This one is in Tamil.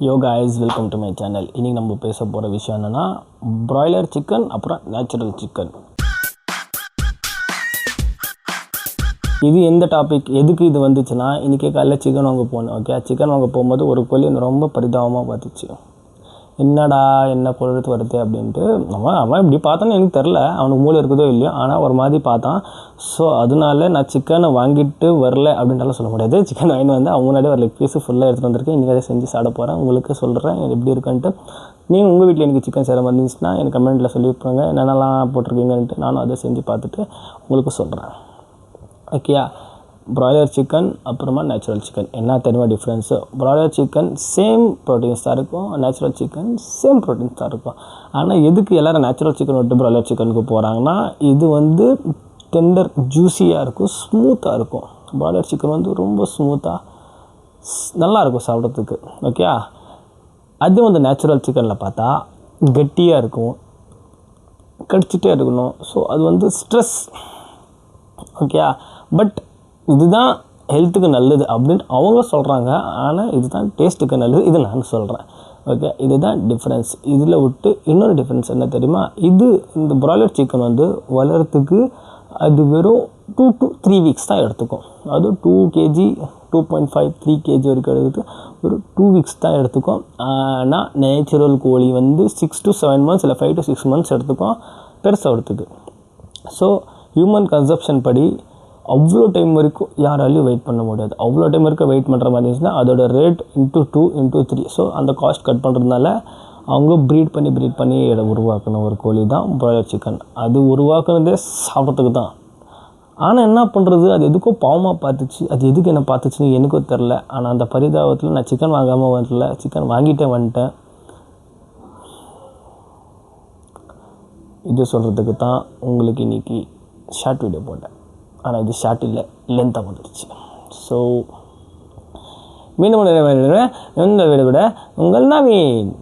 Yo guys, welcome to my channel. இன்னைக்கு நம்ம பேச போற விஷயம் என்னன்னா பிராய்லர் சிக்கன் அப்புறம் நேச்சுரல் சிக்கன். இது எந்த டாபிக் எதுக்கு இது வந்துச்சுன்னா இன்னைக்கு காலையில சிக்கன் வாங்க போனேன். ஓகே, சிக்கன் வாங்க போகும்போது ஒரு கோழி ரொம்ப பரிதாபமாக பார்த்துச்சு. என்னடா என்ன பொழுது வருது அப்படின்ட்டு அவன் இப்படி பார்த்தான்னு எனக்கு தெரில, அவனுக்கு மூளை இருக்குதோ இல்லையோ, ஆனால் ஒரு மாதிரி பார்த்தான். ஸோ அதனால நான் சிக்கனை வாங்கிட்டு வரல அப்படின்றாலும் சொல்ல முடியாது. சிக்கன் வாங்கிட்டு வந்து அவங்க முன்னாடி ஒரு லெக் பீஸு ஃபுல்லாக எடுத்துகிட்டு வந்திருக்கேன். இன்றைக்கி அதை செஞ்சு சாப்பிட போகிறேன். உங்களுக்கு சொல்கிறேன் எப்படி இருக்குன்ட்டு. நீங்கள் உங்கள் வீட்டில் எனக்கு சிக்கன் செய்கிற மாதிரி இருந்துச்சுன்னா எனக்கு கமெண்ட்டில் சொல்லிவிட்ருங்க என்னென்னலாம் போட்டிருக்கீங்கன்ட்டு. நானும் அதை செஞ்சு பார்த்துட்டு உங்களுக்கு சொல்கிறேன். ஓகேயா, பிராய்லர் சிக்கன் அப்புறமா நேச்சுரல் சிக்கன் என்ன தெரியுமா difference? Broiler chicken same proteins தான் இருக்கும், நேச்சுரல் சிக்கன் சேம் ப்ரோட்டீன்ஸ் தான் இருக்கும். ஆனால் எதுக்கு எல்லோரும் நேச்சுரல் சிக்கன் விட்டு பிராய்லர் சிக்கனுக்கு போகிறாங்கன்னா, இது வந்து டெண்டர் ஜூஸியாக இருக்கும், ஸ்மூத்தாக இருக்கும். பிராய்லர் சிக்கன் வந்து ரொம்ப ஸ்மூத்தாக நல்லாயிருக்கும் சாப்பிட்றதுக்கு. ஓகே, அது வந்து நேச்சுரல் சிக்கனில் பார்த்தா கட்டியாக இருக்கும், கடிச்சிட்டே இருக்கணும். ஸோ அது வந்து ஸ்ட்ரெஸ். ஓகே, பட் இதுதான் ஹெல்த்துக்கு நல்லது அப்படின்னு அவங்க சொல்கிறாங்க. ஆனால் இதுதான் டேஸ்ட்டுக்கு நல்லது, இது நான் சொல்கிறேன். ஓகே, இதுதான் டிஃப்ரென்ஸ். இதில் விட்டு இன்னொரு டிஃப்ரென்ஸ் என்ன தெரியுமா? இந்த பிராய்லர் சிக்கன் வந்து வளர்கிறதுக்கு அது வெறும் 2 to 3 வீக்ஸ் தான் எடுத்துக்கும். அது 2 kg 2.5 3 kg வரைக்கும் எடுத்து ஒரு 2 வீக்ஸ் தான் எடுத்துக்கும். ஆனால் நேச்சுரல் கோழி வந்து 6 to 7 months இல்லை 5 to 6 months எடுத்துக்கும் பெருசாகிறதுக்கு. ஸோ ஹியூமன் கன்சப்ஷன் படி அவ்வளோ டைம் வரைக்கும் யாராலையும் வெயிட் பண்ண முடியாது. அவ்வளோ டைம் வரைக்கும் வெயிட் பண்ணுற மாதிரி இருந்துச்சுன்னா அதோட ரேட் into 2 into 3. ஸோ அந்த காஸ்ட் கட் பண்ணுறதுனால அவங்க ப்ரீட் பண்ணி உருவாக்கணும் ஒரு கோழி தான் பிராய்லர் சிக்கன். அது உருவாக்குனதே சாப்பிட்றதுக்கு தான். ஆனால் என்ன பண்ணுறது, அது எதுக்கோ பாவமாக பார்த்துச்சு. அது எதுக்கு என்ன பார்த்துச்சுன்னு எனக்கும் தெரில. ஆனால் அந்த பரிதாபத்தில் நான் சிக்கன் வாங்காமல் வரல, சிக்கன் வாங்கிட்டே வந்துட்டேன். இது சொல்கிறதுக்கு தான் உங்களுக்கு இன்றைக்கி ஷார்ட் வீடியோ போட்டேன். ஆனால் இது ஷார்ட் இல்லை, லென்த்தாக வந்துடுச்சு. ஸோ மீண்டும் இந்த வீடியோ கூட உங்கள் நவீன்.